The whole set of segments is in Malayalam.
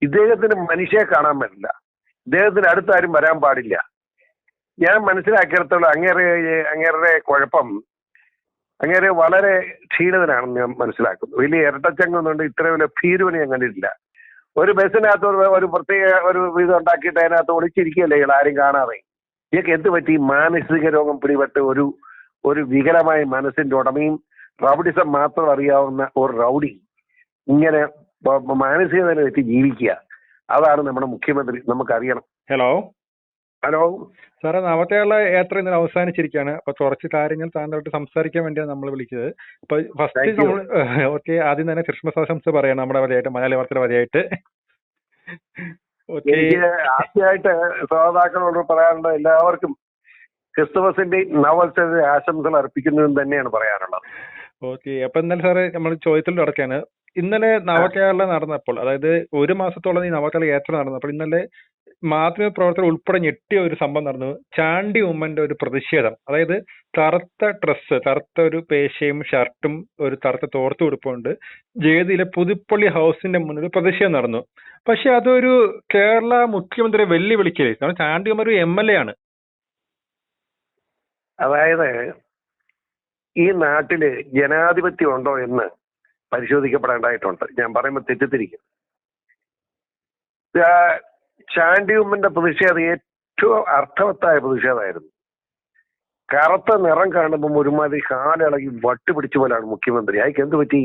ഇദ്ദേഹത്തിന് മനുഷ്യയെ കാണാൻ പറ്റില്ല. ഇദ്ദേഹത്തിന് അടുത്താരും വരാൻ പാടില്ല. ഞാൻ മനസ്സിലാക്കിയിടത്തോളം അങ്ങേരുടെ കുഴപ്പം, അങ്ങേരെ വളരെ ക്ഷീണിതനാണെന്ന് ഞാൻ മനസ്സിലാക്കുന്നു. വലിയ ഇരട്ടച്ചങ്ങൊന്നുണ്ട്, ഇത്ര വലിയ ഭീരുവിനെ ഞാൻ കണ്ടിട്ടില്ല. ഒരു ബസ്സിനകത്ത് ഒരു പ്രത്യേക ഒരു വീതം ഉണ്ടാക്കിയിട്ട് അതിനകത്ത് ഒളിച്ചിരിക്കുകയല്ലേ ഇയാൾ, ആരും കാണാതെ. ഇയാൾക്ക് എന്ത് പറ്റി? മാനസിക രോഗം പിടിപെട്ട് ഒരു വികലമായ മനസ്സിന്റെ ഉടമയും റൗഡിസം മാത്രം അറിയാവുന്ന ഒരു റൗഡി ഇങ്ങനെ മാനസിക നില വെച്ച് ജീവിക്കുക. അതാണ് നമ്മുടെ മുഖ്യമന്ത്രി. നമുക്കറിയണം. ഹലോ ഹലോ സാറേ, നവകേരള യാത്ര ഇന്നലെ അവസാനിച്ചിരിക്കുകയാണ്. അപ്പൊ കുറച്ച് കാര്യങ്ങൾ താങ്കളോട്ട് സംസാരിക്കാൻ വേണ്ടിയാണ് നമ്മൾ വിളിച്ചത്. അപ്പൊ ഫസ്റ്റ് നമ്മൾ ആദ്യം തന്നെ ക്രിസ്മസ് ആശംസ പറയണം നമ്മുടെ വഴിയായിട്ട്, മലയാളി വാർത്തയുടെ വഴിയായിട്ട്. എനിക്ക് ആദ്യമായിട്ട് ശ്രോതാക്കളോട് പറയാനുള്ളത്, എല്ലാവർക്കും ക്രിസ്തുമസിന്റെയും നവവത്സര ആശംസകൾ അർപ്പിക്കുന്നതും തന്നെയാണ് പറയാനുള്ളത്. ഓക്കെ. അപ്പൊ ഇന്നലെ സാറേ നമ്മൾ ചോദ്യത്തിൽ അടക്കാണ്. ഇന്നലെ നവകേരള നടന്നപ്പോൾ, അതായത് ഒരു മാസത്തോളം ഈ നവകേരള യാത്ര നടന്നപ്പോൾ ഇന്നലെ മാധ്യമ പ്രവർത്തകർ ഉൾപ്പെടെ ഞെട്ടിയ ഒരു സംഭവം നടന്നു. ചാണ്ടി ഉമ്മന്റെ ഒരു പ്രതിഷേധം, അതായത് കറുത്ത ഡ്രസ്സ്, കറുത്ത ഒരു പേശയും ഷർട്ടും ഒരു കറുത്ത തോർത്തു കൊടുപ്പുണ്ട് ജയതിയിലെ പുതുപ്പള്ളി ഹൗസിന്റെ മുന്നിൽ പ്രതിഷേധം നടന്നു. പക്ഷെ അതൊരു കേരള മുഖ്യമന്ത്രിയെ വെല്ലുവിളിക്കല്. കാരണം ചാണ്ടി ഉമ്മ ഒരു MLA ആണ്. അതായത് ഈ നാട്ടില് ജനാധിപത്യം ഉണ്ടോ എന്ന് പരിശോധിക്കപ്പെടേണ്ടതായിട്ടുണ്ട്. ഞാൻ പറയുമ്പോൾ തെറ്റിദ്ധരിക്കും. ചാണ്ടി ഉമ്മന്റെ പ്രതിഷേധം ഏറ്റവും അർത്ഥവത്തായ പ്രതിഷേധമായിരുന്നു. കറുത്ത നിറം കാണുമ്പം ഒരുമാതിരി കാലിളകി വട്ടുപിടിച്ച പോലാണ് മുഖ്യമന്ത്രി. അയക്ക് എന്ത് പറ്റി?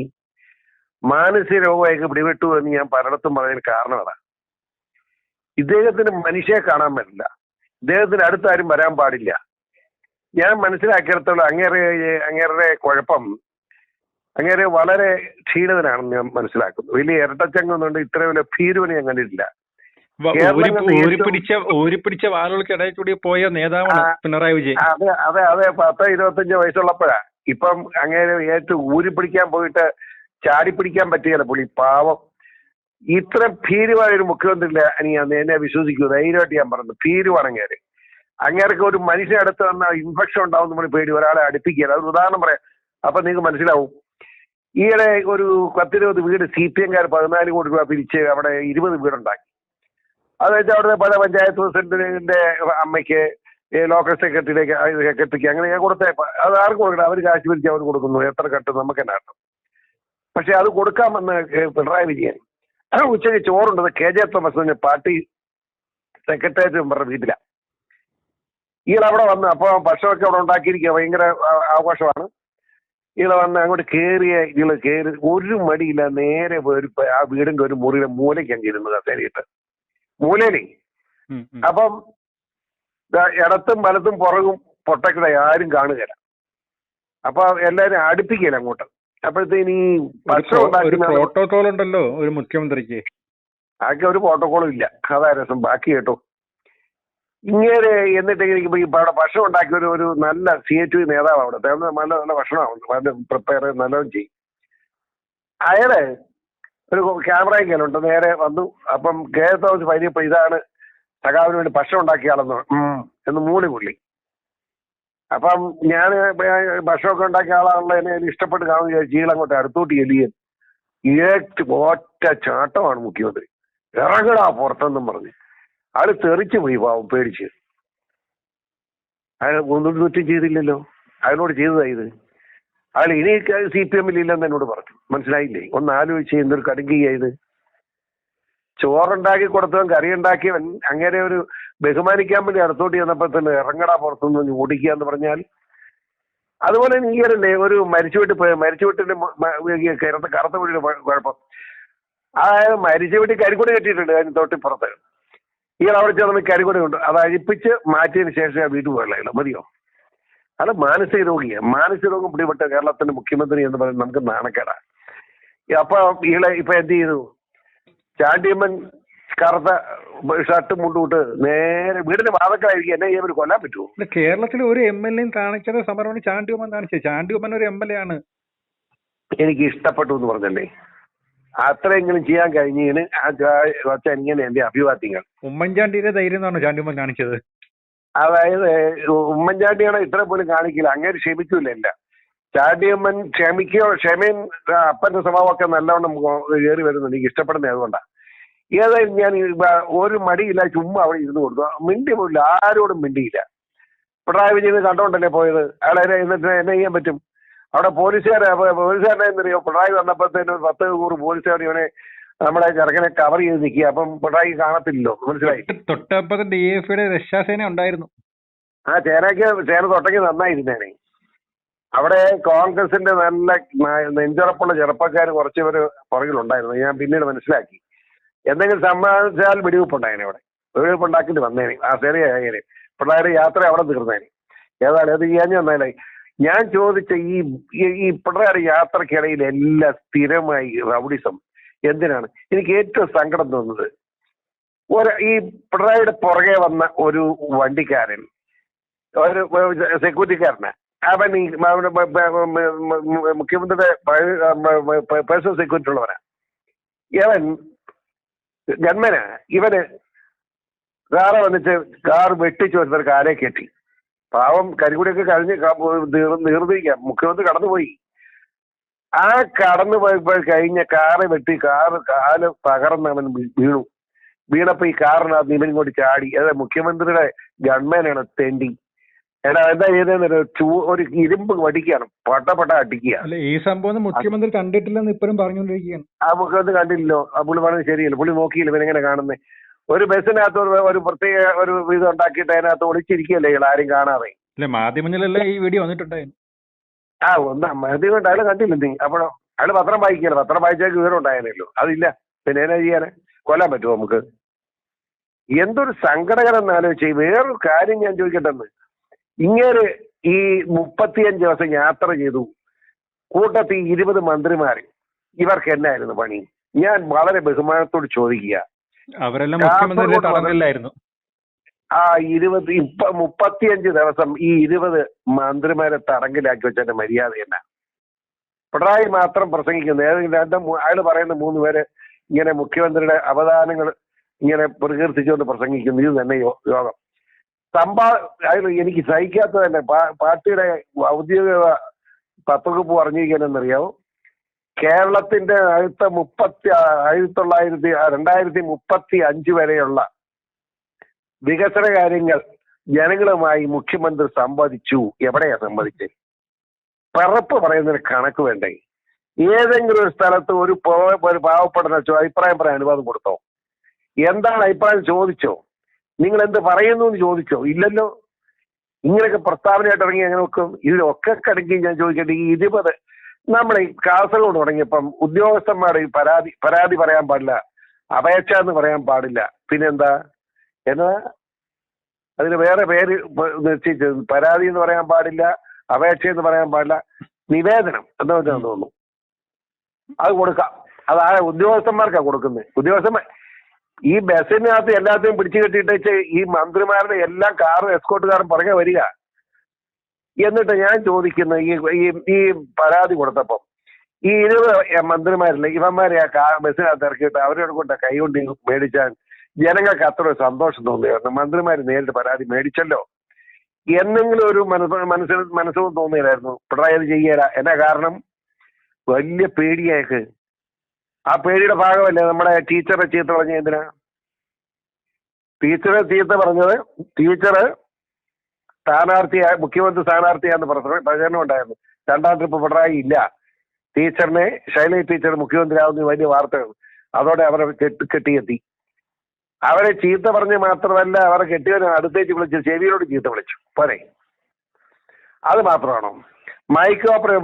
മാനസിക രോഗമൊക്കെ പിടിപെട്ടു എന്ന് ഞാൻ പലയിടത്തും പറഞ്ഞതിന് കാരണം അതാ. ഇദ്ദേഹത്തിന് മനുഷ്യയെ കാണാൻ പറ്റില്ല. ഇദ്ദേഹത്തിന് അടുത്താരും വരാൻ പാടില്ല. ഞാൻ മനസ്സിലാക്കിയിടത്തോളം അങ്ങേരുടെ കുഴപ്പം, അങ്ങേരെ വളരെ ക്ഷീണിതനാണെന്ന് ഞാൻ മനസ്സിലാക്കുന്നു. വലിയ ഇരട്ടച്ചങ്ങൊന്നുണ്ട്, ഇത്ര വലിയ ഭീരുവിനെ ഞാൻ കണ്ടിട്ടില്ല. ഊരിപ്പിടിച്ച വാളുകൾക്കിടയിൽ കൂടി പോയ നേതാവാണ് പിണറായി വിജയൻ. അതെ 10-25 വയസ്സുള്ളപ്പോഴാ. ഇപ്പം അങ്ങേരെ ഏറ്റവും ഊരിപ്പിടിക്കാൻ പോയിട്ട് ചാടിപ്പിടിക്കാൻ പറ്റുകയില്ല പുള്ളി. പാവം. ഇത്ര ഭീരുവായ ഒരു മുഖ്യമന്ത്രി ഇല്ല. എന്നെ വിശ്വസിക്കൂ, ധൈര്യമായിട്ട് ഞാൻ പറഞ്ഞു. ഭീരുവാണ് അങ്ങേര്. അങ്ങേർക്ക് ഒരു മനുഷ്യ അടുത്ത് വന്ന ഇൻഫെക്ഷൻ ഉണ്ടാവും നമ്മൾ പേടി, ഒരാളെ അടുപ്പിക്കുകയില്ല. അത് ഉദാഹരണം പറയാം, അപ്പൊ നിങ്ങൾക്ക് മനസ്സിലാവും. ഈയിടെ ഒരു 10-20 വീട് CPM-കാർ 14 കോടി രൂപ പിരിച്ച് അവിടെ 20 വീടുണ്ടാക്കി. അത് വെച്ചാൽ അവിടുത്തെ പല പഞ്ചായത്ത് പ്രസിഡന്റിന്റെ അമ്മയ്ക്ക്, ലോക്കൽ സെക്രട്ടറിക്ക് അങ്ങനെ ഞാൻ കൊടുത്തേ. അത് ആർക്കും കൊടുക്കണം? അവർ കാശ് പിരിച്ച് അവർ കൊടുക്കുന്നു. എത്ര കെട്ടും നമുക്ക് തന്നെ അറിയാം. പക്ഷെ അത് കൊടുക്കാമെന്ന് പിണറായി വിജയൻ ഉച്ചയ്ക്ക് ചോറുണ്ടത് KJ തോമസ് പാർട്ടി സെക്രട്ടേറിയറ്റ് മെമ്പറുടെ വീട്ടിലാണ്. ഈയിടെ അവിടെ വന്ന്, അപ്പോൾ ഭക്ഷണമൊക്കെ അവിടെ ഉണ്ടാക്കിയിരിക്കുക, ഭയങ്കര ആഘോഷമാണ്. ഈയിടെ വന്ന് അങ്ങോട്ട് കയറി ഒരു മടിയില്ല, നേരെ ആ വീടിന്റെ ഒരു മുറിയിലെ മൂലയ്ക്ക് അങ്ങ് ഇരുന്നു കസേരയിട്ട്, മൂലയിലേ. അപ്പം ഇടത്തും വലത്തും പുറകും പൊട്ടക്കിട, ആരും കാണുകയില്ല. അപ്പൊ എല്ലാരും അടുപ്പിക്കല അങ്ങോട്ട്. അപ്പോഴത്തേന് ഈ ഭക്ഷണം പ്രോട്ടോകോൾ ഉണ്ടല്ലോ ഒരു മുഖ്യമന്ത്രിക്ക്. ആകെ ഒരു പ്രോട്ടോകോളും ഇല്ല. അതാ രസം. ബാക്കി കേട്ടോ, ഇങ്ങനെ എന്നിട്ട് ഇവിടെ ഭക്ഷണം ഉണ്ടാക്കിയ ഒരു നല്ല CHP നേതാവ് അവിടെ നല്ല ഭക്ഷണമാണ്, പ്രിപ്പയർ നല്ലതും ചെയ്യും. അയാള് ഒരു ക്യാമറയും കയ്യിലുണ്ട്. നേരെ വന്നു. അപ്പം KJ തോമസ് പനിയപ്പോ ഇതാണ് സഖാവിന് വേണ്ടി ഭക്ഷണം ഉണ്ടാക്കിയ ആളെന്ന് എന്ന് മൂളി പുള്ളി. അപ്പം ഞാൻ ഭക്ഷണമൊക്കെ ഉണ്ടാക്കിയ ആളാണല്ലോ, എന്നെ ഇഷ്ടപ്പെട്ട് കാണുന്ന ചീളങ്ങോട്ട് അടുത്തോട്ട് ചെല്ലിയൻ ഒറ്റ ചാട്ടമാണ് മുഖ്യമന്ത്രി. ഇറങ്ങടാ പുറത്തെന്നും പറഞ്ഞ് ആള് തെറിച്ചു പോയി, പാവം പേടിച്ച്. അയാൾ ഒന്നും കുറ്റം ചെയ്തില്ലല്ലോ, അയാളോട് ചെയ്തതാ ഇത്. അയാൾ ഇനി CPM-ൽ ഇല്ലെന്ന് എന്നോട് പറഞ്ഞു. മനസ്സിലായില്ലേ? ഒന്ന് ആലോചിച്ച് എന്തൊരു കടുങ്കിയ ഇത്. ചോറുണ്ടാക്കി കൊടുത്തവൻ, കറി ഉണ്ടാക്കിയവൻ അങ്ങനെ ഒരു ബഹുമാനിക്കാൻ വേണ്ടി അടുത്തോട്ട് ചെന്നപ്പോ തന്നെ ഇറങ്ങടാ പുറത്തുനിന്ന് ഓടിക്കുക എന്ന് പറഞ്ഞാൽ, അതുപോലെ നീയല്ലേ ഒരു മരിച്ചുവിട്ടിന്റെ കറുത്ത വീടിന്റെ കുഴപ്പം. അതായത് മരിച്ച വീട്ടിൽ കരിക്കൊടി കെട്ടിയിട്ടുണ്ട് അതിന് തൊട്ടിപ്പുറത്ത്. ഇയാൾ അവിടെ ചേർന്ന് കരിക്കൊടി ഉണ്ട്, അത് അഴിപ്പിച്ച് മാറ്റിയതിന് ശേഷം ആ വീട്ടിൽ പോയല്ല. മതിയോ? അത് മാനസിക രോഗിയാണ്. മാനസിക രോഗം പിടിപെട്ട കേരളത്തിന്റെ മുഖ്യമന്ത്രി എന്ന് പറയുന്നത് നമുക്ക് നാണക്കേടാ. അപ്പൊ ഇപ്പൊ എന്ത് ചെയ്തു? ചാണ്ടിയമ്മൻ കറുത്ത ഷർട്ടും മുണ്ടുവിട്ട് നേരെ വീടിന്റെ വാതക്കായിരിക്കും. എന്നെ ഇവർ കൊല്ലാൻ പറ്റുമോ? കേരളത്തിൽ ഒരു MLA കാണിക്കാത്ത സമരമാണ് ചാണ്ടിയമ്മൻ കാണിച്ചത്. ചാണ്ടിയമ്മൻ ഒരു MLA ആണ്. എനിക്ക് ഇഷ്ടപ്പെട്ടു എന്ന് പറഞ്ഞല്ലേ, അത്രയെങ്കിലും ചെയ്യാൻ കഴിഞ്ഞതിന് ഇങ്ങനെ എന്റെ അഭിവാദ്യങ്ങൾ. ഉമ്മൻചാണ്ടിയുടെ ധൈര്യം എന്നാണ് ചാണ്ടിയമ്മൻ കാണിച്ചത്. അതായത് ഉമ്മൻചാണ്ടിയാണ് ഇത്ര പോലും കാണിക്കില്ല. അങ്ങനെ ക്ഷമിക്കൂല. ചാണ്ടിയമ്മൻ ക്ഷമയും അപ്പന്റെ സ്വഭാവമൊക്കെ നല്ലവണ്ണം കയറി വരുന്നുണ്ട്. എനിക്ക് ഇഷ്ടപ്പെടുന്നത് അതുകൊണ്ടാണ്. ഏതായാലും ഞാൻ ഒരു മടിയില്ല, ചുമ്മാ അവിടെ ഇരുന്ന് കൊടുത്തു. മിണ്ടി പോയില്ല, ആരോടും മിണ്ടിയില്ല. പിണറായി വിജയൻ കണ്ടോണ്ടല്ലേ പോയത്. അയാളെ എന്നിട്ട് എന്നെ ചെയ്യാൻ പറ്റും? അവിടെ പോലീസുകാരനെ എന്നറിയോ, പിണറായി വന്നപ്പോഴത്തേന് 10-100 പോലീസുകാർ ഇവനെ നമ്മളെ ചെറുക്കനെ കവർ ചെയ്ത് നിൽക്കുക. അപ്പം പിണറായി കാണത്തില്ലല്ലോ, മനസ്സിലായി. തൊട്ടപ്പുറത്ത് DFIയുടെ രക്ഷാസേന ഉണ്ടായിരുന്നു. ആ ചേന തൊട്ടയ്ക്ക് നന്നായിരുന്നേനെ. അവിടെ കോൺഗ്രസിന്റെ നല്ല നെഞ്ചുറപ്പുള്ള ചെറുപ്പക്കാർ കുറച്ചുപേര് പുറകിലുണ്ടായിരുന്നു. ഞാൻ പിന്നീട് മനസ്സിലാക്കി. എന്തെങ്കിലും സമ്മതിച്ചാൽ വെടിവെപ്പുണ്ടായേനെ. അവിടെ വെടിവെപ്പുണ്ടാക്കിയിട്ട് വന്നേനെ. ആ ശരിയായേനെ. പിള്ളേരുടെ യാത്ര അവിടെ തീർന്നേനെ. ഏതായാലും അത് ചെയ്യാൻ വന്നാലേ ഞാൻ ചോദിച്ച ഈ പിള്ളേരുടെ യാത്രക്കിടയിൽ എല്ലാം സ്ഥിരമായി റൗഡിസം എന്തിനാണ്? എനിക്ക് ഏറ്റവും സങ്കടം തോന്നുന്നത്, ഈ പിണറായിയുടെ പുറകെ വന്ന ഒരു വണ്ടിക്കാരൻ, ഒരു സെക്യൂരിറ്റിക്കാരന്, അവൻ ഈ മുഖ്യമന്ത്രിയുടെ പേഴ്സണൽ സെക്യൂരിറ്റി ഉള്ളവനാ. ഇവൻ ഗൺമന, ഇവന് കാറ് വന്നിട്ട് കാർ വെട്ടിച്ചു വരുന്നൊരു കാലേ കെട്ടി. പാവം കരികുടിയൊക്കെ കഴിഞ്ഞ് നീർന്നിരിക്കാം. മുഖ്യമന്ത്രി കടന്നുപോയി. ആ കടന്നു പോയപ്പോൾ കഴിഞ്ഞ കാറ് വെട്ടി കാല് തകർന്ന് അവൻ വീണപ്പോ ഈ കാറിനകത്ത് ഇവനും കൊണ്ട് ചാടി. അതായത് മുഖ്യമന്ത്രിയുടെ ഗൺമാനാണ് തെണ്ടി. എന്താ ചെയ്തെന്ന് ഒരു ഇരുമ്പ് വടിക്കാണ്, പട്ട അടിക്കുക. ഈ സംഭവം മുഖ്യമന്ത്രി കണ്ടിട്ടില്ലെന്ന് ഇപ്പോഴും പറഞ്ഞുകൊണ്ടിരിക്കുകയാണ്. ആ മുഖ്യമന്ത്രി കണ്ടില്ലല്ലോ. ആ പുള്ളി പറഞ്ഞത് ശരിയല്ല. പുള്ളി നോക്കിയില്ല ഇവനെങ്ങനെ കാണുന്നത്. ഒരു ബസ്സിനകത്ത് ഒരു പ്രത്യേക ഒരു ഇത് ഉണ്ടാക്കിയിട്ട് അതിനകത്ത് ഒളിച്ചിരിക്കുകയല്ലേ ഇയാൾ, ആരും കാണാതെ. മാധ്യമങ്ങളിലല്ലേ ഈ വീഡിയോ വന്നിട്ടുണ്ടായിരുന്നു. മാധ്യമം കൊണ്ട് അയാൾ കണ്ടില്ല. നീ അപ്പോഴോ അയാൾ പത്രം വായിക്കുകയാണ്. പത്രം വായിച്ചാൽ വിവരം ഉണ്ടായാലല്ലോ. അതില്ല, പിന്നെ എന്നാ ചെയ്യാനെ? കൊല്ലാൻ പറ്റുമോ നമുക്ക്? എന്തൊരു സങ്കടകരം എന്നാലോചിച്ച്. വേറൊരു കാര്യം ഞാൻ ചോദിക്കട്ടെന്ന്, ഇങ്ങനെ ഈ 35 ദിവസം യാത്ര ചെയ്തു, കൂട്ടത്തിൽ 20 മന്ത്രിമാര്, ഇവർക്ക് എന്നായിരുന്നു പണി? ഞാൻ വളരെ ബഹുമാനത്തോട് ചോദിക്കുക. അവരെല്ലാം മുഖ്യമന്ത്രിയുടെ തടങ്കലിലായിരുന്നു. ആ 35 ദിവസം ഈ 20 മന്ത്രിമാരെ തടങ്കലാക്കി വെച്ചതിന്റെ മര്യാദ എന്നാ? പിണറായി മാത്രം പ്രസംഗിക്കുന്നു. ഏതെങ്കിലും അയാൾ പറയുന്ന 3 പേര് ഇങ്ങനെ മുഖ്യമന്ത്രിയുടെ അവദാനങ്ങൾ ഇങ്ങനെ പ്രകീർത്തിച്ചുകൊണ്ട് പ്രസംഗിക്കുന്നു. ഇത് തന്നെ യോഗം. എനിക്ക് സഹിക്കാത്ത തന്നെ പാർട്ടിയുടെ ഔദ്യോഗിക പത്രക്കുറിപ്പ് പറഞ്ഞിരിക്കാനെന്നറിയാമോ? കേരളത്തിന്റെ അടുത്ത 2035 വരെയുള്ള വികസന കാര്യങ്ങൾ ജനങ്ങളുമായി മുഖ്യമന്ത്രി സംവദിച്ചു. എവിടെയാ സംവദിച്ചത്? പിറപ്പ് പറയുന്നതിന് കണക്ക് വേണ്ടേ? ഏതെങ്കിലും ഒരു സ്ഥലത്ത് ഒരു പാവപ്പെട്ട അഭിപ്രായം പറയാൻ അനുവാദം കൊടുത്തോ? എന്താണ് അഭിപ്രായം ചോദിച്ചോ? നിങ്ങൾ എന്ത് പറയുന്നു എന്ന് ചോദിച്ചോ? ഇല്ലല്ലോ. ഇങ്ങനെയൊക്കെ പ്രസ്താവനയായിട്ട് ഇറങ്ങി എങ്ങനെ വെക്കും? ഇതിലൊക്കെ കടക്കി ഞാൻ ചോദിക്കട്ടെ, ഈ 20 നമ്മൾ ഈ കാസർഗോഡ് തുടങ്ങിയപ്പം ഉദ്യോഗസ്ഥന്മാരുടെ പരാതി പറയാൻ പാടില്ല, അപേക്ഷ എന്ന് പറയാൻ പാടില്ല, പിന്നെന്താ എന്നാ അതിന് വേറെ പേര് നിശ്ചയിച്ചത്? പരാതി എന്ന് പറയാൻ പാടില്ല, അപേക്ഷ എന്ന് പറയാൻ പാടില്ല, നിവേദനം എന്താ വെച്ചാൽ തോന്നുന്നു. അത് കൊടുക്കാം. അത് ആ ഉദ്യോഗസ്ഥന്മാർക്കാണ് കൊടുക്കുന്നത്. ഉദ്യോഗസ്ഥന്മാർ ഈ ബസ്സിനകത്ത് എല്ലാத்தைയും പിടിച്ചു കെട്ടിയിട്ട് ഈ മന്ത്രിമാരുടെ എല്ലാം കാറും എസ്കോട്ടുകാരും പുറകെ വരിക. എന്നിട്ട് ഞാൻ ചോദിക്കുന്നു, ഈ പരാതി കൊടുത്തപ്പം ഈ 20 മന്ത്രിമാരില്ലേ, ഇവന്മാരെ ആ ബസ്സിനകത്ത് ഇറക്കിയിട്ട് അവരോട് കൊണ്ട് കൈകൊണ്ട് മേടിച്ചാൽ ജനങ്ങൾക്ക് അത്ര സന്തോഷം തോന്നുകയായിരുന്നു. മന്ത്രിമാർ നേരിട്ട് പരാതി മേടിച്ചല്ലോ എന്നെങ്കിലും ഒരു മനസ്സും തോന്നിയില്ലായിരുന്നു. പിണറായി അത് ചെയ്യല. എന്നാ കാരണം? വലിയ പേടിയായിട്ട്. ആ പേടിയുടെ ഭാഗമല്ലേ നമ്മുടെ ടീച്ചറെ ചീത്ത പറഞ്ഞ? എന്തിനാ ടീച്ചറെ ചീത്ത പറഞ്ഞത്? ടീച്ചറ് മുഖ്യമന്ത്രി സ്ഥാനാർത്ഥിയാന്ന് പ്രചരണം ഉണ്ടായിരുന്നു. 2ാം ട്രിപ്പ് പിണറായി ഇല്ല. ടീച്ചറിനെ, ശൈലജ ടീച്ചർ മുഖ്യമന്ത്രി ആവുന്ന വലിയ വാർത്തകൾ. അതോടെ അവരെ കെട്ടിയെത്തി. അവരെ ചീത്ത പറഞ്ഞ് മാത്രമല്ല, അവരെ കെട്ടിയവനെ അടുത്തേക്ക് വിളിച്ച് ചെവിയിലോട് ചീത്ത വിളിച്ചു. പോരെ? അത് മാത്രമാണോ? മൈക്ക് റൗഡി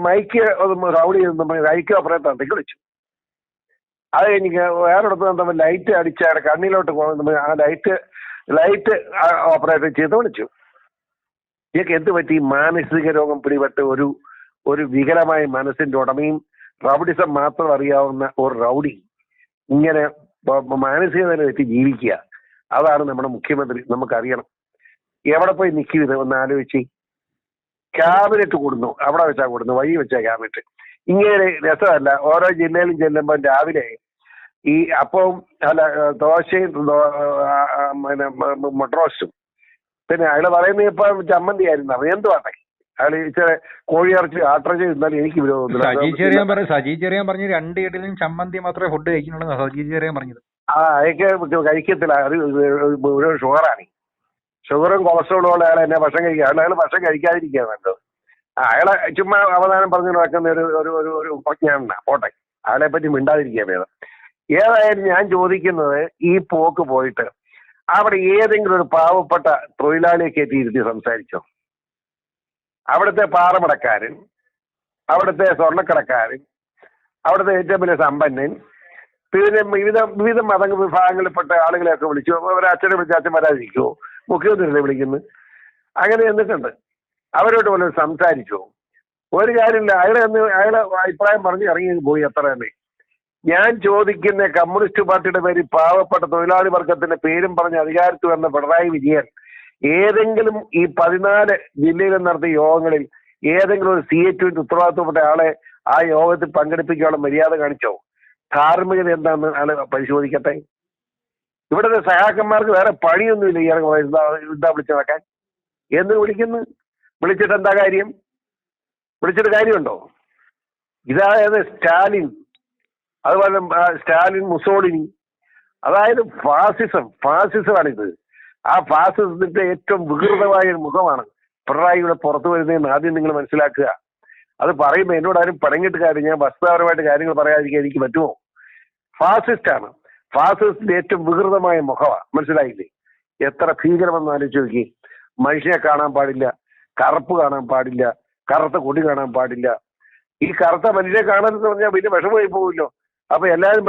മൈക്ക് ഓപ്പറേറ്റർ വിളിച്ചു. അത് എനിക്ക് വേറെടുത്ത് തമ്മിൽ ലൈറ്റ് അടിച്ചാണ് കണ്ണിലോട്ട് പോകുന്നത്. ആ ലൈറ്റ് ഓപ്പറേറ്റർ ചെയ്ത് വിളിച്ചു. ഇതൊക്കെ എന്ത് പറ്റി? മാനസിക രോഗം പിടിപെട്ട് ഒരു വികലമായ മനസ്സിന്റെ ഉടമയും റൗഡിസം മാത്രം അറിയാവുന്ന ഒരു റൗഡി ഇങ്ങനെ മാനസിക നില വെച്ച് ജീവിക്കുക. അതാണ് നമ്മുടെ മുഖ്യമന്ത്രി. നമുക്കറിയണം. എവിടെ പോയി നിൽക്കും ഇത്? ഒന്ന് ആലോചിച്ച്. ക്യാബിനറ്റ് കൂടുന്നു, അവിടെ വെച്ചാ കൂടുന്നു, വഴി വെച്ചാ ക്യാബിനറ്റ്. ഇങ്ങനെ രസമല്ല. ഓരോ ജില്ലയിലും ചെല്ലുമ്പോൾ രാവിലെ ഈ അപ്പവും ദോശയും മുട്ടറോസ്റ്റും. പിന്നെ അയാള് പറയുന്നത് ഇപ്പൊ ചമ്മന്തി ആയിരുന്നു. അത് എന്തുവാട്ടെ? അയാൾ ഇച്ചിരി കോഴിയിറച്ചി ആട്ടിറച്ചി തിന്നാലും എനിക്ക് വിരോധമില്ല. സജി ചെറിയാൻ പറഞ്ഞു 2 ഇഡലിയും ചമ്മന്തി മാത്രമേ ഫുഡ് കഴിക്കുന്നുള്ളൂ. സജി ചെറിയാൻ പറഞ്ഞത് അയക്ക് കഴിക്കത്തില്ല. അത് ഒരു ഷുഗറാണ്. ഷുഗറും കൊളസ്ട്രോളും ഉള്ള അയാൾ എന്നെ ഭക്ഷണം കഴിക്കുക. അയാൾ ഭക്ഷണം കഴിക്കാതിരിക്കുക നല്ലത്. അയാളെ ചുമ്മാ അവധാനം പറഞ്ഞു നടക്കുന്ന ഒരു ഉപജ്ഞാന പോട്ടെ, അയാളെ പറ്റി മിണ്ടാതിരിക്കുക ഭേദം. ഏതായാലും ഞാൻ ചോദിക്കുന്നത്, ഈ പോക്ക് പോയിട്ട് അവിടെ ഏതെങ്കിലും ഒരു പാവപ്പെട്ട തൊഴിലാളിയെ കയറ്റിയിരുത്തി സംസാരിച്ചോ? അവിടുത്തെ പാറമടക്കാരൻ, അവിടുത്തെ സ്വർണ്ണക്കടക്കാരൻ, അവിടുത്തെ ഏറ്റവും വലിയ സമ്പന്നൻ, പിന്നെ വിവിധ മത വിഭാഗങ്ങളിൽപ്പെട്ട ആളുകളെയൊക്കെ വിളിച്ചു. അച്ഛനെ വിളിച്ച് അച്ഛൻ വരാതിരിക്കുമോ? മുഖ്യമന്ത്രിയെ വിളിക്കുന്നു. അങ്ങനെ എന്നിട്ടുണ്ട്. അവരോട് പോലും സംസാരിച്ചോ? ഒരു കാര്യമില്ല. അയാളെ അഭിപ്രായം പറഞ്ഞ് ഇറങ്ങി പോയി, അത്ര തന്നെ. ഞാൻ ചോദിക്കുന്ന, കമ്മ്യൂണിസ്റ്റ് പാർട്ടിയുടെ പേര് പാവപ്പെട്ട തൊഴിലാളി വർഗത്തിന്റെ പേരും പറഞ്ഞ് അധികാരത്തിൽ വന്ന പിണറായി വിജയൻ ഏതെങ്കിലും ഈ 14 ജില്ലയിലും നടത്തിയ യോഗങ്ങളിൽ ഏതെങ്കിലും ഒരു CA2 ഉത്തരവാദിത്വപ്പെട്ട ആളെ ആ യോഗത്തിൽ പങ്കെടുപ്പിക്കാനുള്ള മര്യാദ കാണിച്ചോ? ധാർമ്മികത എന്താണെന്ന് ആള് പരിശോധിക്കട്ടെ. ഇവിടുത്തെ സഹാക്കന്മാർക്ക് വേറെ പണിയൊന്നുമില്ല. ഈ എന്താ വിളിച്ചു നടക്കാൻ? എന്ന് വിളിക്കുന്നു. വിളിച്ചിട്ട് എന്താ കാര്യം? വിളിച്ചിട്ട് കാര്യമുണ്ടോ? ഇതായത് സ്റ്റാലിൻ, അതുപോലെ സ്റ്റാലിൻ, മുസോളിനി, അതായത് ഫാസിസമാണിത്. ആ ഫാസിസത്തിന്റെ ഏറ്റവും വികൃതമായ ഒരു മുഖമാണ് പിണറായിയുടെ പുറത്തു വരുന്നതെന്ന് ആദ്യം നിങ്ങൾ മനസ്സിലാക്കുക. അത് പറയുമ്പോൾ എന്നോട് ആരും പടങ്ങിട്ട് കാര്യം, ഞാൻ വസ്തുതാപരമായിട്ട് കാര്യങ്ങൾ പറയാതിരിക്കാൻ എനിക്ക് പറ്റുമോ? ഫാസിസ്റ്റാണ്. ഫാസിസത്തിന്റെ ഏറ്റവും വികൃതമായ മുഖമാണ്. മനസ്സിലായില്ലേ? എത്ര ഭീകരമെന്ന് ആലോചിച്ച് നോക്കി. മനുഷ്യനെ കാണാൻ പാടില്ല, കറുപ്പ് കാണാൻ പാടില്ല, കറുത്ത കൊടി കാണാൻ പാടില്ല. ഈ കറുത്ത മനുഷ്യനെ കാണരുതെന്ന് പറഞ്ഞാൽ വലിയ വിഷമമായി പോകുമല്ലോ. അപ്പൊ എല്ലാവരും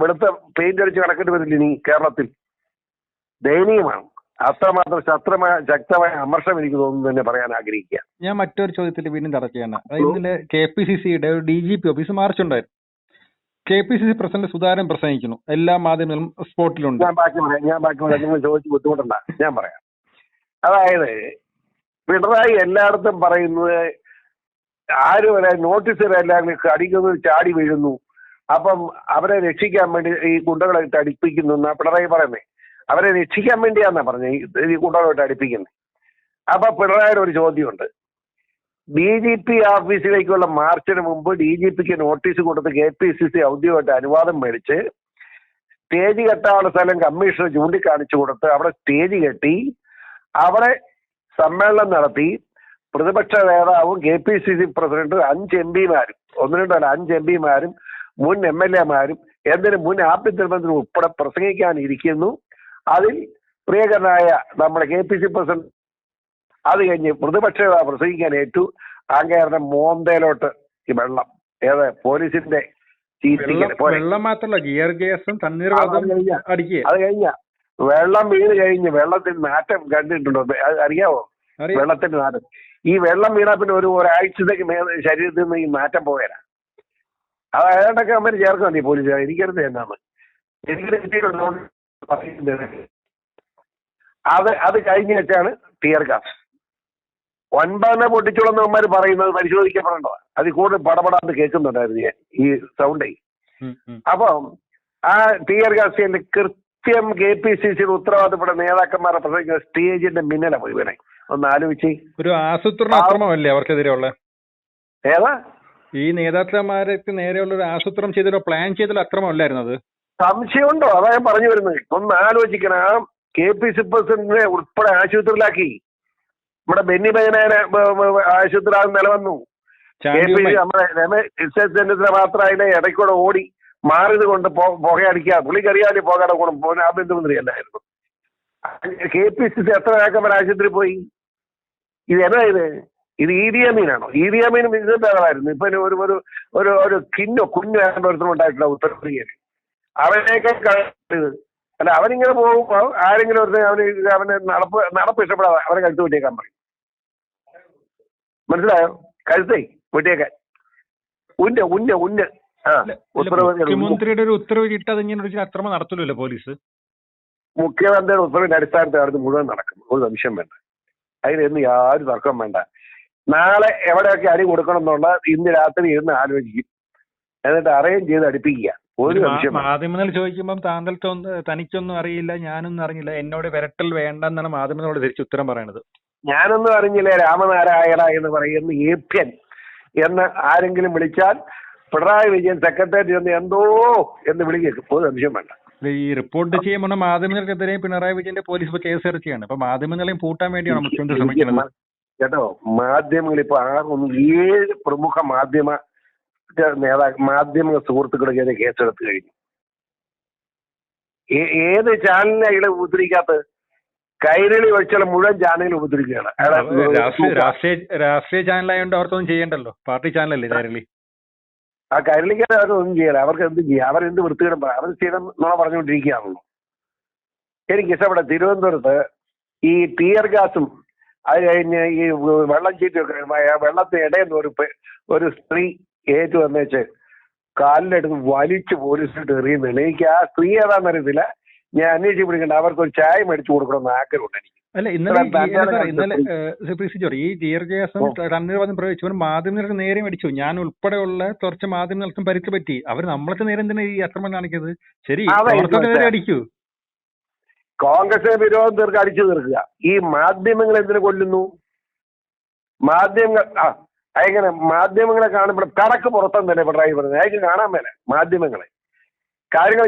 വെളുത്ത പെയിന്റ് അടിച്ച് കിടക്കേണ്ടി വരില്ല ഇനി കേരളത്തിൽ. ദയനീയമാണ്. അത്രമാത്രം ശക്തമായ അമർഷം എനിക്ക് തോന്നുന്നു തന്നെ പറയാൻ ആഗ്രഹിക്കുക. ഞാൻ മറ്റൊരു ചോദ്യത്തിൽ വീണ്ടും തടക്കുകയാണ്. ഇന്നലെ KPCCയുടെ ഒരു DGP ഓഫീസ് മാർച്ച് ഉണ്ടായിരുന്നു. KPCC പ്രസിഡന്റ് സുധാകരൻ പ്രസംഗിക്കുന്നു. എല്ലാ മാധ്യമങ്ങളും സ്പോട്ടിലുണ്ട്. ഞാൻ ബാക്കി പറയാം. നിങ്ങൾ ചോദിച്ച് ബുദ്ധിമുട്ടണ്ട, ഞാൻ പറയാം. അതായത് പിണറായി എല്ലായിടത്തും പറയുന്നത്, ആരും വരെ നോട്ടീസ് എല്ലാവരും അടിക്കുന്നത് ചാടി വീഴുന്നു, അപ്പം അവരെ രക്ഷിക്കാൻ വേണ്ടി ഈ ഗുണ്ടകളായിട്ട് അടിപ്പിക്കുന്നു എന്നാ പിണറായി പറയുന്നത്. അവരെ രക്ഷിക്കാൻ വേണ്ടിയാന്നാ പറഞ്ഞത് ഈ ഗുണ്ടകളായിട്ട് അടിപ്പിക്കുന്നത്. അപ്പൊ പിണറായിയുടെ ഒരു ചോദ്യമുണ്ട്. DGP ഓഫീസിലേക്കുള്ള മാർച്ചിന് മുമ്പ് DGPക്ക് നോട്ടീസ് കൊടുത്ത് KPCC ഔദ്യോഗികമായിട്ട് അനുവാദം മേടിച്ച് സ്റ്റേജ് കെട്ടാനുള്ള സ്ഥലം കമ്മീഷണർ ചൂണ്ടിക്കാണിച്ചു കൊടുത്ത് അവിടെ സ്റ്റേജ് കെട്ടി അവിടെ സമ്മേളനം നടത്തി പ്രതിപക്ഷ നേതാവും KPCC പ്രസിഡന്റും 5 MPമാരും, 5 MPമാരും മുൻ MLAമാരും മുൻ ആഭ്യന്തരമന്ത്രി ഉൾപ്പെടെ പ്രസംഗിക്കാനിരിക്കുന്നു. അതിൽ പ്രിയകരനായ നമ്മുടെ KPCC പ്രസിഡന്റ് അത് കഴിഞ്ഞ് പ്രതിപക്ഷ നേതാവ് പ്രസംഗിക്കാൻ ഏറ്റു. അങ്ങേരുടെ മോന്തയിലോട്ട് ഈ വെള്ളം, പോലീസിന്റെ വെള്ളം മാത്രമല്ല, ഗിയർ ഗ്യാസും അത് കഴിഞ്ഞ വെള്ളം വീണ് കഴിഞ്ഞ് വെള്ളത്തിന് നാറ്റം കണ്ടിട്ടുണ്ടോ? അറിയാവോ വെള്ളത്തിന്റെ നാറ്റം? ഈ വെള്ളം വീണാ പിന്നെ ഒരാഴ്ചത്തേക്ക് ശരീരത്തിൽ നിന്ന് ഈ നാറ്റം പോയാ. അത് ഏതാണ്ടൊക്കെ അമ്മ ചേർക്കാൻ മതി പോലീസ്. എനിക്കടുത്ത് എന്നാണ് എനിക്ക് കിട്ടിയിട്ടുണ്ടോ? അത് കഴിഞ്ഞ് വെച്ചാണ് ടിയർ ഗ്യാസ്. 9 പൊട്ടിച്ചോളെന്ന് അവന്മാർ പറയുന്നത് പരിശോധിക്കപ്പെടേണ്ടോ? അതിൽ കൂടുതൽ പടപടാന്ന് കേൾക്കുന്നുണ്ടായിരുന്നു ഞാൻ ഈ സൗണ്ടേ. അപ്പം ആ ടിയർ ഗ്യാസ് കൃത്യം KPCC ഉത്തരവാദിത്തപ്പെട്ട നേതാക്കന്മാരെ പ്രസംഗിക്കുന്ന സ്റ്റേജിന്റെ മിന്നല പോയി വേണേ ഒന്ന് ആലോചിച്ച്. ഒരു ആസൂത്രണ അക്രമമല്ലേ അവർക്കെതിരെയുള്ള? ഏതാ? ഈ നേതാക്കന്മാർക്ക് നേരെയുള്ള ഒരു ആസൂത്രണം ചെയ്തൊരു പ്ലാൻ ചെയ്തൊരു അക്രമമല്ലായിരുന്നു അത്? സംശയമുണ്ടോ? അതാ ഞാൻ പറഞ്ഞു വരുന്നത്. ഒന്ന് ആലോചിക്കണം. ആ KPCC പ്രസിഡന്റിനെ ഉൾപ്പെടെ ആശുപത്രിയിലാക്കി. നമ്മുടെ ബെന്നി ബഹനാനെ ആശുപത്രിയിൽ നിലവന്നു. KPCC നമ്മുടെ രമേശ് മാത്രം അതിനെ ഇടയ്ക്കൂടെ ഓടി മാറിയത് കൊണ്ട് പുകയടിക്കുക. പുള്ളിക്കറിയാതെ പോകാതെ കൂടെ ആഭ്യന്തരമന്ത്രി അല്ലായിരുന്നു. KPCC എത്ര നേതാക്കന്മാർ ആശുപത്രി പോയി? ഇത് എന്നാ ഇത് ED Aminാണോ? ED Amin ഇതിന്റെ ആളായിരുന്നു. ഇപ്പൊ ഒരു കുഞ്ഞു ഉണ്ടായിട്ടുള്ള ഉത്തരപ്രദേശ്. അവനേക്കാൾ അല്ല, അവനിങ്ങനെ പോകുമ്പോ ആരെങ്കിലും അവന് നടപ്പ് ഇഷ്ടപ്പെടാതെ അവനെ കഴുത്ത് വെട്ടിയേക്കാൻ പറയും. മനസ്സിലായോ? കഴുത്തേ വെട്ടിയേക്കാൻ. ഉന്ന മുഖ്യമന്ത്രിയുടെ ഒരു ഉത്തരവ് കിട്ടാതെ ഇങ്ങനെ അക്രമം നടത്തില്ലല്ലോ പോലീസ്. മുഖ്യമന്ത്രിയുടെ ഉത്തരവിന്റെ അടിസ്ഥാനത്തിൽ അത് മുഴുവൻ നടക്കും. ഒരു സംശയം വേണ്ട. അതിനൊന്നും യാതൊരു തർക്കം വേണ്ട. നാളെ എവിടെയൊക്കെ അടി കൊടുക്കണം എന്നുള്ള ഇന്ന് രാത്രി ഇരുന്ന് ആലോചിക്കും. എന്നിട്ട് അറേഞ്ച് ചെയ്ത് അടുപ്പിക്കുക. ഒരു സംശയം. മാധ്യമങ്ങൾ ചോദിക്കുമ്പോൾ തനിക്കൊന്നും അറിയില്ല, ഞാനൊന്നും അറിഞ്ഞില്ല, എന്നോട് വിരട്ടൽ വേണ്ടെന്നാണ് മാധ്യമങ്ങളോട് തിരിച്ച് ഉത്തരം പറയണത്. ഞാനൊന്നും അറിഞ്ഞില്ല, രാമനാരായണ എന്ന് പറയുന്ന ഏപ്യൻ എന്ന് ആരെങ്കിലും വിളിച്ചാൽ പിണറായി വിജയൻ സെക്രട്ടേറിയറ്റ് എന്ന് എന്തോ എന്ന് വിളിക്കും. ഒരു സംശയം വേണ്ട. ഈ റിപ്പോർട്ട് ചെയ്യുമ്പോൾ മാധ്യമങ്ങൾക്കെതിരെ പിണറായി വിജയന്റെ പോലീസ് ഇപ്പൊ കേസ് ഇറക്കിയാണ്. അപ്പൊ മാധ്യമങ്ങളെയും പൂട്ടാൻ വേണ്ടിയാണ് മുഖ്യമന്ത്രി ശ്രമിക്കുന്നത്. കേട്ടോ, മാധ്യമങ്ങൾ ഇപ്പൊ 7 പ്രമുഖ മാധ്യമ സുഹൃത്തുക്കളെതിരെ കേസെടുത്തു കഴിഞ്ഞു. ഏത് ചാനലിനെ അയാളെ ഉപദ്രവിക്കാത്ത? കൈരളി ഒഴിച്ചുള്ള മുഴുവൻ ചാനലിൽ ഉപദ്രവിക്കുകയാണ്. രാഷ്ട്രീയ ചാനലായതുകൊണ്ട് അവർക്കൊന്നും ചെയ്യണ്ടല്ലോ, പാർട്ടി ചാനലല്ലേ കൈരളി. ആ കൈരളിക്കാരെ അവർക്കൊന്നും ചെയ്യല. അവർക്ക് എന്ത് ചെയ്യാം? അവരെന്ത് വൃത്തികേടും പറയാം. അവർ സ്ഥിരം നുണ പറഞ്ഞുകൊണ്ടിരിക്കുകയാണല്ലോ. എനിക്കിഷ്ടപ്പെട്ട തിരുവനന്തപുരത്ത് ഈ ടിയർ ഗ്യാസും അത് കഴിഞ്ഞ് ഈ വെള്ളം ചീറ്റൊക്കെ വെള്ളത്തിന് ഇടയിൽ ഒരു സ്ത്രീ ഏറ്റു വന്നേച്ച് കാലിലെടുത്ത് വലിച്ച് പോലീസിട്ട് എറിയുന്നുണ്ട്. എനിക്ക് ആ സ്ത്രീ ഏതാണെന്ന് അറിയത്തില്ല. ഞാൻ അന്വേഷിച്ച് പിടിക്കണ്ട. അവർക്ക് ഒരു ചായ മേടിച്ചു കൊടുക്കണമെന്ന് ആഗ്രഹമുണ്ട് എനിക്ക്. അല്ല, ഇന്നലെ ഈ ടിയർ ഗ്യാസും കണ്ണീർവാദം പ്രയോഗിച്ചവർ മാധ്യമങ്ങൾക്ക് നേരെ മേടിച്ചു. ഞാൻ ഉൾപ്പെടെയുള്ള കുറച്ച് മാധ്യമങ്ങൾക്കും പരിക്ക് പറ്റി. അവർ നമ്മൾക്ക് നേരെ എന്തിനാ ഈ അക്രമം കാണിക്കുന്നത്? ശരി, നേരെ അടിക്കൂ. കോൺഗ്രസിനെ വിരോധം തീർക്കുക, അടിച്ചു തീർക്കുക. ഈ മാധ്യമങ്ങൾ എന്തിനു കൊല്ലുന്നു? മാധ്യമങ്ങൾ എങ്ങനെ മാധ്യമങ്ങളെ കാണുമ്പോൾ കണക്ക് പുറത്തെന്നല്ലേ പിണറായി പറഞ്ഞത്? അയക്ക് കാണാൻ മേലെ മാധ്യമങ്ങളെ. കാര്യങ്ങൾ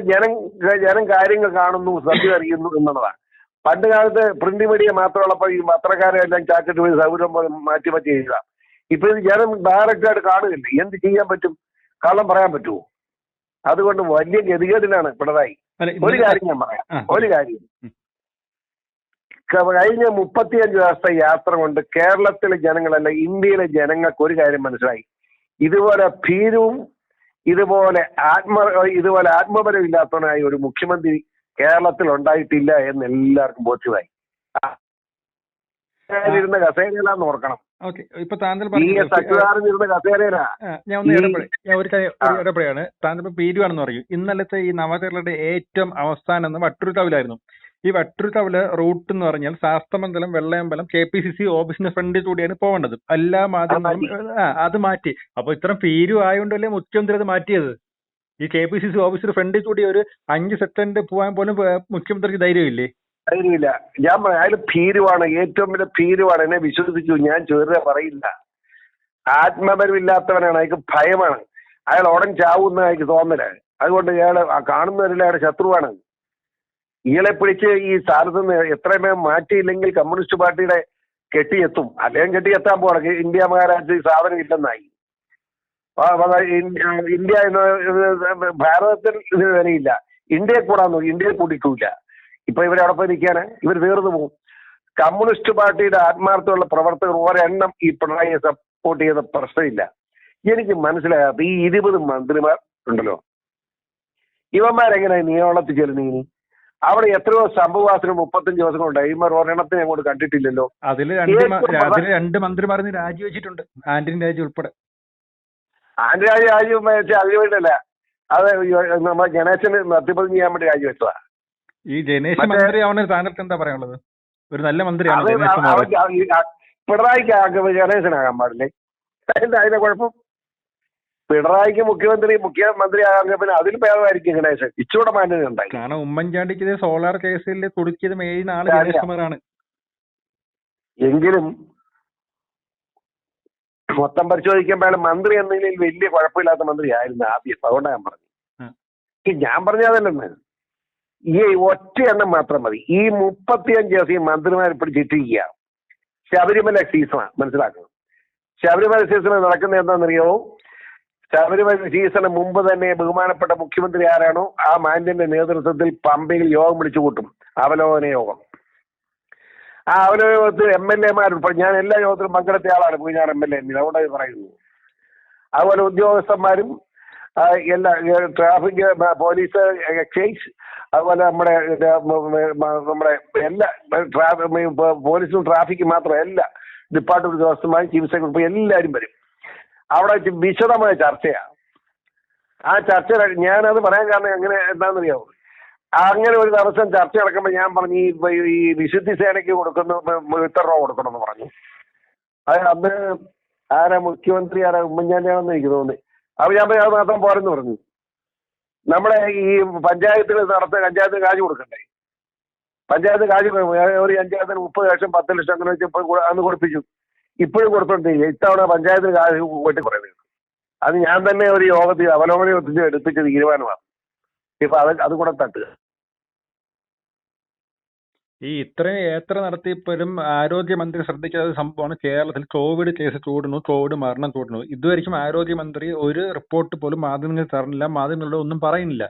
ജനം കാര്യങ്ങൾ കാണുന്നു, ശ്രദ്ധ അറിയുന്നു എന്നുള്ളതാണ്. പണ്ട് കാലത്ത് പ്രിന്റ് മീഡിയ മാത്രമുള്ളപ്പോൾ ഈ പത്രക്കാരെ എല്ലാം ചാക്കിട്ട് പോയി സൗകര്യം മാറ്റി ചെയ്യുക. ഇപ്പൊ ഇത് ജനം ഡയറക്റ്റായിട്ട് കാണുകയില്ല. എന്ത് ചെയ്യാൻ പറ്റും? കള്ളം പറയാൻ പറ്റുമോ? അതുകൊണ്ട് വലിയ ഗതികേടിലാണ് പിണറായി. ഒരു കാര്യം ഞാൻ പറയാം. ഒരു കാര്യം, കഴിഞ്ഞ 35 ദിവസത്തെ യാത്ര കൊണ്ട് കേരളത്തിലെ ജനങ്ങളല്ല, ഇന്ത്യയിലെ ജനങ്ങൾക്ക് ഒരു കാര്യം മനസ്സിലായി. ഇതുപോലെ ഭീരുവും ഇതുപോലെ ആത്മബലം ഇല്ലാത്തവനായ ഒരു മുഖ്യമന്ത്രി കേരളത്തിൽ ഉണ്ടായിട്ടില്ല എന്ന് എല്ലാവർക്കും ബോധ്യമായി. ഇരുന്ന കസേരയിലാന്ന് ഓർക്കണം. സച്ചിദാനന്ദ കസേരയിലാ. ഞാൻ ഇടപെടുകയാണ്. താങ്കൾ പീരുവാണെന്ന് പറയും. ഇന്നലത്തെ ഈ നവകേരളയുടെ ഏറ്റവും അവസാനം വട്ടിയൂർക്കാവിലായിരുന്നു. ഈ വട്ടിയൂർക്കാവിലെ റൂട്ട് എന്ന് പറഞ്ഞാൽ ശാസ്തമംഗലം, വെള്ളയമ്പലം KPCC ഓഫീസിന്റെ ഫ്രണ്ടിൽ കൂടിയാണ് പോകേണ്ടത്. എല്ലാ മാധ്യമങ്ങളും അത് മാറ്റി. അപ്പൊ ഇത്രയും പീരു ആയതുകൊണ്ടല്ലേ മുഖ്യമന്ത്രി അത് മാറ്റിയത്? ഈ KPCC ഓഫീസിന്റെ ഫ്രണ്ടിൽ കൂടി ഒരു 5 സെക്കൻഡ് പോകാൻ പോലും മുഖ്യമന്ത്രിക്ക് ധൈര്യമില്ലേ? ധൈര്യമില്ല. ഞാൻ പറയാം, അയാൾ ഭീരുവാണ്, ഏറ്റവും വലിയ ഭീരുവാണ്. എന്നെ വിശ്വസിച്ചു, ഞാൻ ചെറുതെ പറയില്ല. ആത്മബലമില്ലാത്തവനാണ്, അയാൾക്ക് ഭയമാണ്. അയാൾ ഉടൻ ചാവുന്ന അയാൾക്ക് തോന്നലാണ്. അതുകൊണ്ട് ഇയാള് കാണുന്നവരെല്ലാം അയാളുടെ ശത്രുവാണ്. ഇയാളെ പിടിച്ച് ഈ സ്ഥാനത്ത് നിന്ന് എത്രയും മാറ്റിയില്ലെങ്കിൽ കമ്മ്യൂണിസ്റ്റ് പാർട്ടിയുടെ കെട്ടിയെത്തും. അല്ലെങ്കിൽ കെട്ടിയെത്താൻ പോവാണ്. ഇന്ത്യ മഹാരാജ്യത്തിൽ സാധനം ഇല്ലെന്നായി. ഇന്ത്യ ഭാരതത്തിൽ ഇതിന് വിലയില്ല. ഇന്ത്യയെ കൂടാൻ നോക്കി, ഇന്ത്യയെ കൂട്ടിയിട്ടില്ല. ഇപ്പൊ ഇവരവിടെ പോയി നിൽക്കാന് ഇവർ തീർന്നു പോകും. കമ്മ്യൂണിസ്റ്റ് പാർട്ടിയുടെ ആത്മാർത്ഥമുള്ള പ്രവർത്തകർ ഒരെണ്ണം ഈ പിണറായിയെ സപ്പോർട്ട് ചെയ്ത പ്രശ്നമില്ല. എനിക്ക് മനസ്സിലാകാത്ത ഈ 20 മന്ത്രിമാർ ഉണ്ടല്ലോ, ഇവന്മാരെങ്ങനെ നിയമത്തിൽ ചെല്ലുന്നീ? അവിടെ എത്രയോ സംഭവവാസന 35 ദിവസം കൊണ്ടായി. ഇവർ ഒരെണ്ണത്തിനെ അങ്ങോട്ട് കണ്ടിട്ടില്ലല്ലോ. അതില് 2 മന്ത്രിമാർ രാജിവെച്ചിട്ടുണ്ട്, ആന്റണി രാജു ഉൾപ്പെടെ. ആന്റണി രാജു അതിനു വേണ്ടിയല്ല, അത് നമ്മുടെ ഗണേശന് സത്യപ്രതിജ്ഞ ചെയ്യാൻ വേണ്ടി രാജിവെച്ചതാ. ഈ ഗണേശ് മന്ത്രി ആവുന്ന താങ്കൾക്ക് എന്താ പറയാനുള്ളത്? ഒരു നല്ല മന്ത്രിയാണ് പിണറായിക്ക്. ഗണേശനാകാൻ പാടില്ലേ? അതിന്റെ കുഴപ്പം പിണറായിക്ക് മുഖ്യമന്ത്രി ആകാൻ പിന്നെ അതിൽ ഭേദമായിരിക്കും ഗണേശൻ. ഇച്ചൂടെ മാന്യത ഉണ്ടായി. കാരണം ഉമ്മൻചാണ്ടിക്ക് സോളാർ കേസിൽ കുടുക്കിയത് മെയിൻ ആള് ഗണേഷ് കുമാറാണ്. എങ്കിലും മൊത്തം പരിശോധിക്കുമ്പോൾ മന്ത്രി എന്തെങ്കിലും വലിയ കുഴപ്പമില്ലാത്ത മന്ത്രി ആയിരുന്നു ആദ്യം. അതുകൊണ്ടാണ് ഞാൻ പറഞ്ഞു. ഞാൻ പറഞ്ഞതല്ലെന്ന്, ഈ ഒറ്റ എണ്ണം മാത്രം മതി. ഈ 35 ദിവസം ഈ മന്ത്രിമാരെ പിടിച്ചിട്ടിരിക്കുക. ശബരിമല സീസണാണ്, മനസ്സിലാക്കണം. ശബരിമല സീസൺ നടക്കുന്നത് എന്താണെന്നറിയാമോ? ശബരിമല സീസണ് മുമ്പ് തന്നെ ബഹുമാനപ്പെട്ട മുഖ്യമന്ത്രി ആരാണോ ആ മാന്യന്റെ നേതൃത്വത്തിൽ പമ്പയിൽ യോഗം വിളിച്ചു കൂട്ടും, അവലോകന യോഗം. ആ അവലോകന യോഗത്തിൽ MLA ഉൾപ്പെടെ, ഞാൻ എല്ലാ യോഗത്തിലും പങ്കെടുത്ത ആളാണ്, പൂഞ്ഞാർ MLA. അവിടെ പറയുന്നു. അതുപോലെ ഉദ്യോഗസ്ഥന്മാരും എല്ലാ ട്രാഫിക്, പോലീസ്, എക്സൈസ്, അതുപോലെ നമ്മുടെ എല്ലാ പോലീസും ട്രാഫിക്കും മാത്രം എല്ലാ ഡിപ്പാർട്ട്മെന്റ് ഉദ്യോഗസ്ഥന്മാരും ചീഫ് സെക്രട്ടറി എല്ലാവരും വരും. അവിടെ വെച്ച് വിശദമായ ചർച്ചയാണ്. ആ ചർച്ച ഞാനത് പറയാൻ കാരണം എങ്ങനെ എന്താണെന്നറിയാമോ? അങ്ങനെ ഒരു ദിവസം ചർച്ച നടക്കുമ്പോൾ ഞാൻ പറഞ്ഞു, ഈ വിശുദ്ധി സേനയ്ക്ക് ഇത്ര രൂപ കൊടുക്കണമെന്ന് പറഞ്ഞു. അത് അന്ന് ആരാ മുഖ്യമന്ത്രി, ആരാ ഉമ്മൻചാണ്ടിയാണെന്ന് എനിക്ക് തോന്നി. അപ്പൊ ഞാൻ അത് മാത്രം പോരെന്ന് പറഞ്ഞു. നമ്മളെ ഈ പഞ്ചായത്തിൽ പഞ്ചായത്തിന് കാശ് കൊടുക്കണ്ടേ? പഞ്ചായത്ത് കാശ് ഒരു പഞ്ചായത്തിന് 30 ലക്ഷം 10 ലക്ഷം അങ്ങനെ വെച്ച് അന്ന് കൊടുപ്പിച്ചു. ഇപ്പോഴും കൊടുത്തോണ്ടിരിക്കുക. ഇത്തവണ പഞ്ചായത്തിന് കാശ് പോയിട്ട് കുറയുന്നത്. അത് ഞാൻ തന്നെ ഒരു യോഗത്തിൽ അവലോകന യോഗത്തിൽ എടുപ്പിച്ച തീരുമാനമാണ്. ഇപ്പൊ അത് കൂടെ തട്ടുക. ഈ ഇത്രയും യാത്ര നടത്തിയപ്പോഴും ആരോഗ്യമന്ത്രി ശ്രദ്ധിക്കാത്ത ഒരു സംഭവമാണ് കേരളത്തിൽ കോവിഡ് കേസ് കൂടുന്നു, കോവിഡ് മരണം കൂടുന്നു. ഇതുവരെയും ആരോഗ്യമന്ത്രി ഒരു റിപ്പോർട്ട് പോലും മാധ്യമങ്ങൾക്ക് തരണില്ല, മാധ്യമങ്ങളോട് ഒന്നും പറയുന്നില്ല.